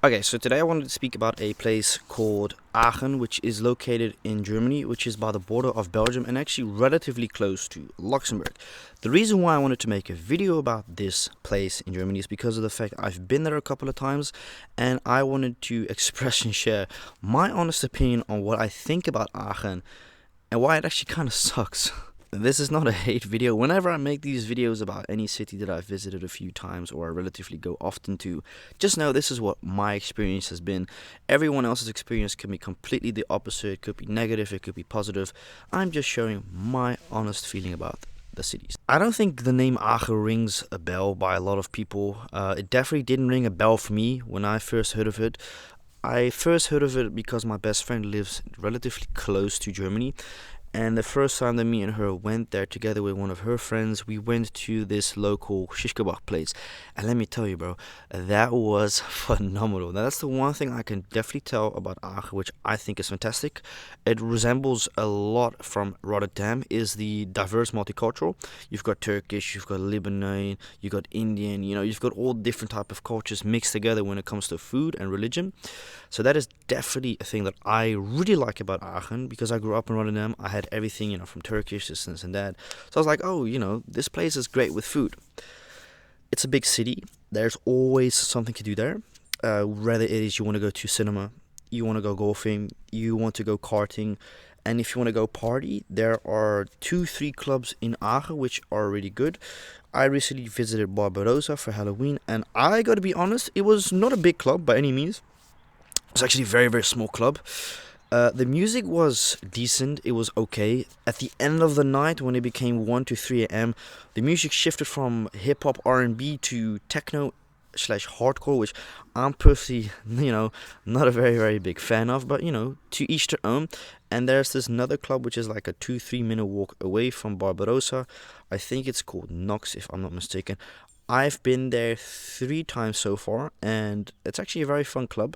Okay, so today I wanted to speak about a place called Aachen, which is located in Germany, which is by the border of Belgium and actually relatively close to Luxembourg. The reason why I wanted to make a video about this place in Germany is because of the fact I've been there a couple of times and I wanted to express and share my honest opinion on what I think about Aachen and why it actually kind of sucks. This is not a hate video. Whenever I make these videos about any city that I've visited a few times or I relatively go often to, just know this is what my experience has been. Everyone else's experience could be completely the opposite. It could be negative, it could be positive. I'm just showing my honest feeling about the cities. I don't think the name Aachen rings a bell by a lot of people. It definitely didn't ring a bell for me when I first heard of it. I first heard of it because my best friend lives relatively close to Germany. And the first time that me and her went there together with one of her friends, we went to this local shish kebab place. And let me tell you, bro, that was phenomenal. Now, that's the one thing I can definitely tell about Aachen, which I think is fantastic. It resembles a lot from Rotterdam, is the diverse multicultural. You've got Turkish, you've got Lebanese, you've got Indian, you've got all different type of cultures mixed together when it comes to food and religion. So that is definitely a thing that I really like about Aachen because I grew up in Rotterdam. I had everything, from Turkish, this and that. So I was like, oh, this place is great with food. It's a big city. There's always something to do there. Whether it is you want to go to cinema, you want to go golfing, you want to go karting, and if you want to go party, there are 2-3 clubs in Aachen which are really good. I recently visited Barbarossa for Halloween, and I got to be honest, it was not a big club by any means. It was actually a very, very small club. The music was decent, it was okay. At the end of the night, when it became 1 to 3 a.m., the music shifted from hip-hop R&B to techno/hardcore, which I'm personally, not a very, very big fan of, but, to each their own. And there's this another club, which is like a 2-3 minute walk away from Barbarossa. I think it's called Nox, if I'm not mistaken. I've been there 3 times so far, and it's actually a very fun club.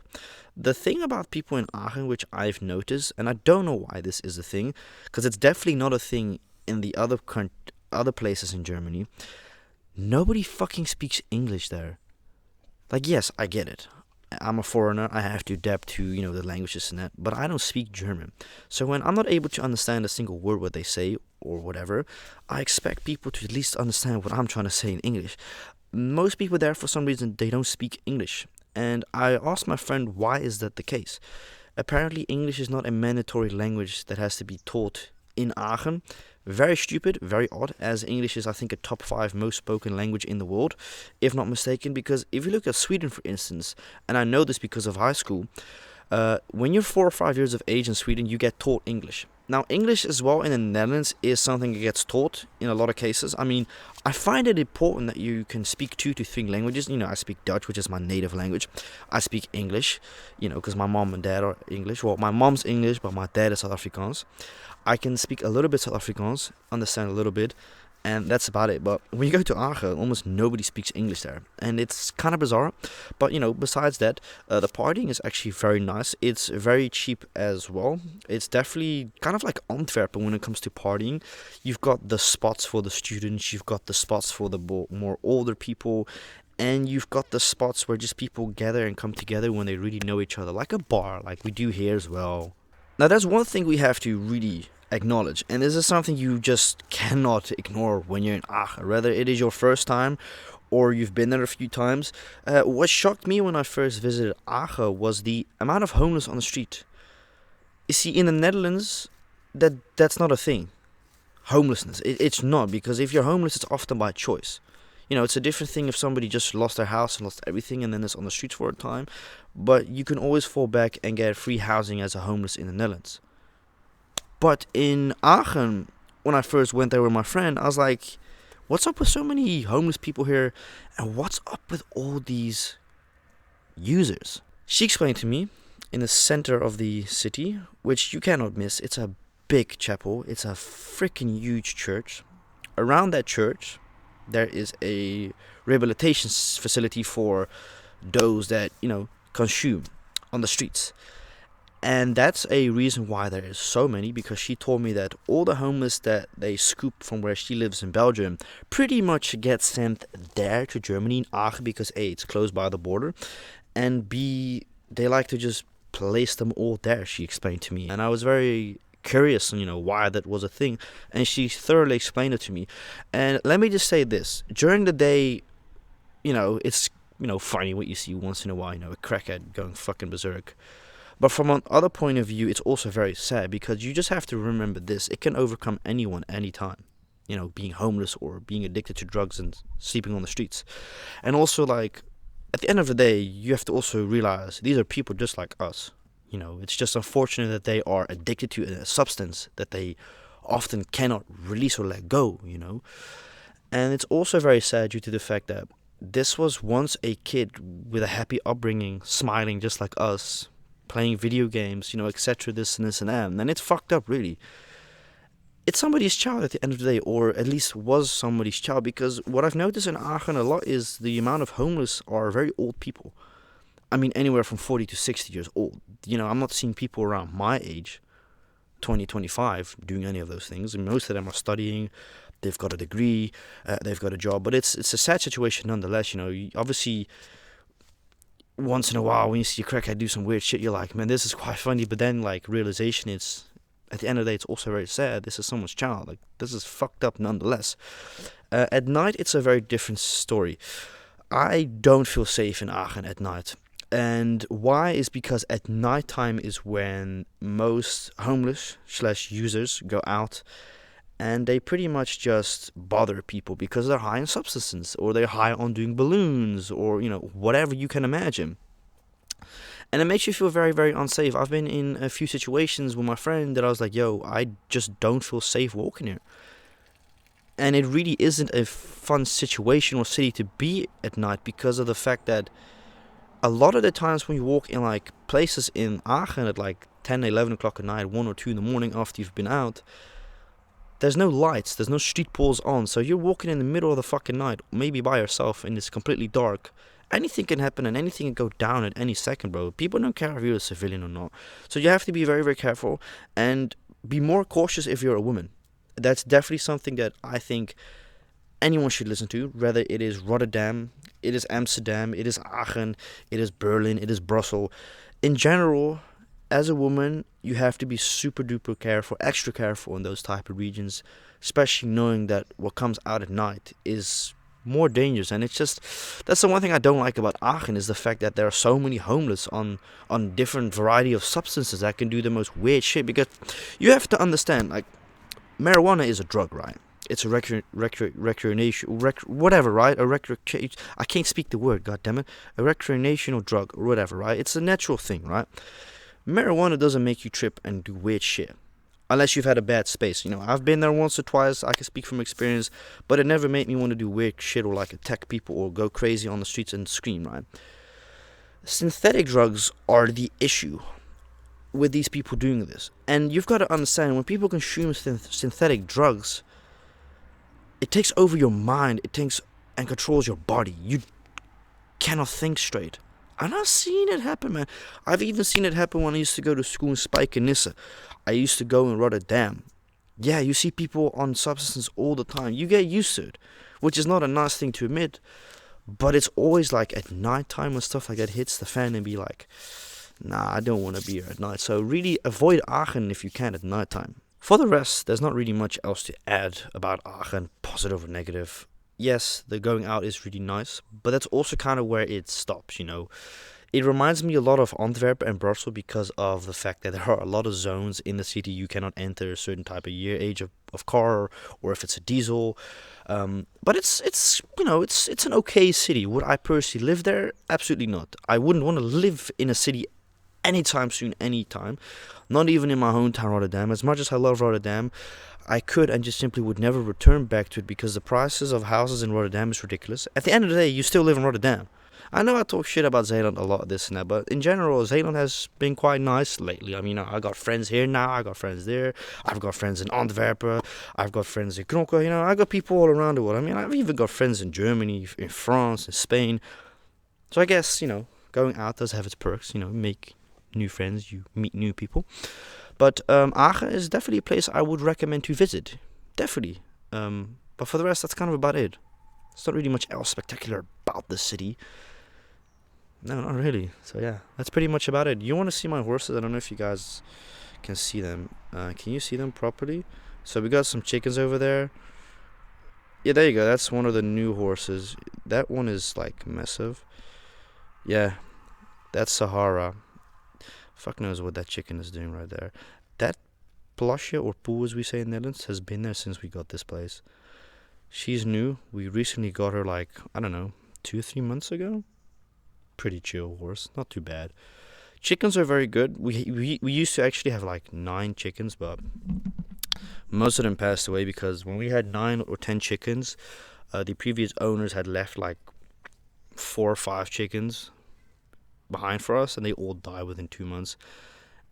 The thing about people in Aachen, which I've noticed, and I don't know why this is a thing, because it's definitely not a thing in the other places in Germany, nobody fucking speaks English there. Like, yes, I get it. I'm a foreigner, I have to adapt to, the languages and that, but I don't speak German. So when I'm not able to understand a single word what they say or whatever, I expect people to at least understand what I'm trying to say in English. Most people there, for some reason, they don't speak English. And I asked my friend, why is that the case? Apparently, English is not a mandatory language that has to be taught in Aachen. Very stupid, very odd, as English is, I think, a top 5 most spoken language in the world, if not mistaken, because if you look at Sweden, for instance, and I know this because of high school, when you're 4 or 5 years of age in Sweden, you get taught English. Now, English as well in the Netherlands is something that gets taught in a lot of cases. I mean, I find it important that you can speak 2 to 3 languages. I speak Dutch, which is my native language. I speak English, because my mom and dad are English. Well, my mom's English, but my dad is South Afrikaans. I can speak a little bit South Afrikaans, understand a little bit, and that's about it. But when you go to Aachen, almost nobody speaks English there, and it's kind of bizarre. But besides that, the partying is actually very nice. It's very cheap as well. It's definitely kind of like Antwerp when it comes to partying. You've got the spots for the students, you've got the spots for the more older people, and you've got the spots where just people gather and come together when they really know each other, like a bar, like we do here as well. Now, there's one thing we have to really acknowledge, and this is something you just cannot ignore when you're in Aachen, whether it is your first time or you've been there a few times. What shocked me when I first visited Aachen was the amount of homeless on the street. You see, in the Netherlands, that's not a thing. Homelessness, it's not, because if you're homeless, it's often by choice. It's a different thing if somebody just lost their house and lost everything and then is on the streets for a time, but you can always fall back and get free housing as a homeless in the Netherlands. But in Aachen, when I first went there with my friend, I was like, what's up with so many homeless people here? And what's up with all these users? She explained to me, in the center of the city, which you cannot miss, it's a big chapel. It's a freaking huge church. Around that church, there is a rehabilitation facility for those that, consume on the streets. And that's a reason why there is so many, because she told me that all the homeless that they scoop from where she lives in Belgium pretty much get sent there to Germany, in Aachen, because A, it's close by the border, and B, they like to just place them all there, she explained to me. And I was very curious, why that was a thing. And she thoroughly explained it to me. And let me just say this. During the day, it's, funny what you see once in a while, a crackhead going fucking berserk. But from another point of view, it's also very sad because you just have to remember this. It can overcome anyone, anytime. Being homeless or being addicted to drugs and sleeping on the streets. And also, like, at the end of the day, you have to also realize these are people just like us. It's just unfortunate that they are addicted to a substance that they often cannot release or let go, And it's also very sad due to the fact that this was once a kid with a happy upbringing, smiling just like us, playing video games, etc., this and this and that. And it's fucked up, really. It's somebody's child at the end of the day, or at least was somebody's child, because what I've noticed in Aachen a lot is the amount of homeless are very old people. I mean, anywhere from 40 to 60 years old. I'm not seeing people around my age, 20, 25, doing any of those things. And most of them are studying, they've got a degree, they've got a job. But it's a sad situation nonetheless, Obviously, once in a while, when you see a crackhead do some weird shit, you're like, man, this is quite funny. But then, like, realization is, at the end of the day, it's also very sad. This is someone's child. Like, this is fucked up nonetheless. At night, it's a very different story. I don't feel safe in Aachen at night. And why is because at nighttime is when most homeless/users go out, and they pretty much just bother people because they're high on substances, or they're high on doing balloons, or whatever you can imagine. And it makes you feel very, very unsafe. I've been in a few situations with my friend that I was like, yo, I just don't feel safe walking here. And it really isn't a fun situation or city to be at night because of the fact that a lot of the times when you walk in like places in Aachen at like 10, 11 o'clock at night, 1 or 2 in the morning after you've been out, there's no lights, there's no street poles on. So you're walking in the middle of the fucking night, maybe by yourself, and it's completely dark. Anything can happen and anything can go down at any second, bro. People don't care if you're a civilian or not. So you have to be very, very careful and be more cautious if you're a woman. That's definitely something that I think anyone should listen to, whether it is Rotterdam, it is Amsterdam, it is Aachen, it is Berlin, it is Brussels. In general, as a woman, you have to be super duper careful, extra careful in those type of regions, especially knowing that what comes out at night is more dangerous. And it's just, that's the one thing I don't like about Aachen, is the fact that there are so many homeless on different variety of substances that can do the most weird shit. Because you have to understand, like, marijuana is a drug, right? It's a recreational, whatever, right? I can't speak the word, goddammit. A recreational drug or whatever, right? It's a natural thing, right? Marijuana doesn't make you trip and do weird shit. Unless you've had a bad space. I've been there once or twice, I can speak from experience, but it never made me want to do weird shit or like attack people or go crazy on the streets and scream, right? Synthetic drugs are the issue with these people doing this. And you've got to understand, when people consume synthetic drugs, it takes over your mind, it takes and controls your body. You cannot think straight. And I've seen it happen, man. I've even seen it happen when I used to go to school in Spijkenisse. I used to go in Rotterdam. Yeah, you see people on substances all the time. You get used to it, which is not a nice thing to admit. But it's always like at nighttime when stuff like that hits the fan and be like, nah, I don't want to be here at night. So really avoid Aachen if you can at nighttime. For the rest, there's not really much else to add about Aachen, positive or negative. Yes, the going out is really nice, but that's also kind of where it stops, It reminds me a lot of Antwerp and Brussels because of the fact that there are a lot of zones in the city you cannot enter a certain type of year age of car, or if it's a diesel. But it's an okay city. Would I personally live there? Absolutely not. I wouldn't want to live in a city anytime soon, anytime. Not even in my hometown, Rotterdam. As much as I love Rotterdam, I could and just simply would never return back to it because the prices of houses in Rotterdam is ridiculous. At the end of the day, you still live in Rotterdam. I know I talk shit about Zeeland a lot, this and that, but in general, Zeeland has been quite nice lately. I mean, I got friends here now, I got friends there, I've got friends in Antwerp, I've got friends in Knokke, I got people all around the world. I mean, I've even got friends in Germany, in France, in Spain. So I guess, going out does have its perks, make new friends, you meet new people. But Aachen is definitely a place I would recommend to visit. Definitely. But for the rest, that's kind of about it. There's not really much else spectacular about the city. No, not really. So yeah, that's pretty much about it. You want to see my horses? I don't know if you guys can see them. Can you see them properly? So we got some chickens over there. Yeah, there you go. That's one of the new horses. That one is like massive. Yeah, that's Sahara. Fuck knows what that chicken is doing right there. That Plusha, or Poo as we say in Netherlands, has been there since we got this place. She's new. We recently got her like, I don't know, 2 3 months ago. Pretty chill horse, not too bad. Chickens are very good. We used to actually have like 9 chickens, but most of them passed away because when we had 9 or 10 chickens, the previous owners had left like 4 or 5 chickens behind for us, and they all died within 2 months.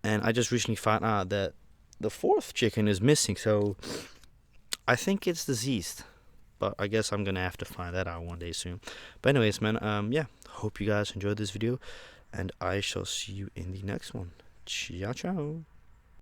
And I just recently found out that the fourth chicken is missing, so I think it's diseased. But I guess I'm gonna have to find that out one day soon. But anyways, man, yeah. Hope you guys enjoyed this video, and I shall see you in the next one. Ciao, ciao.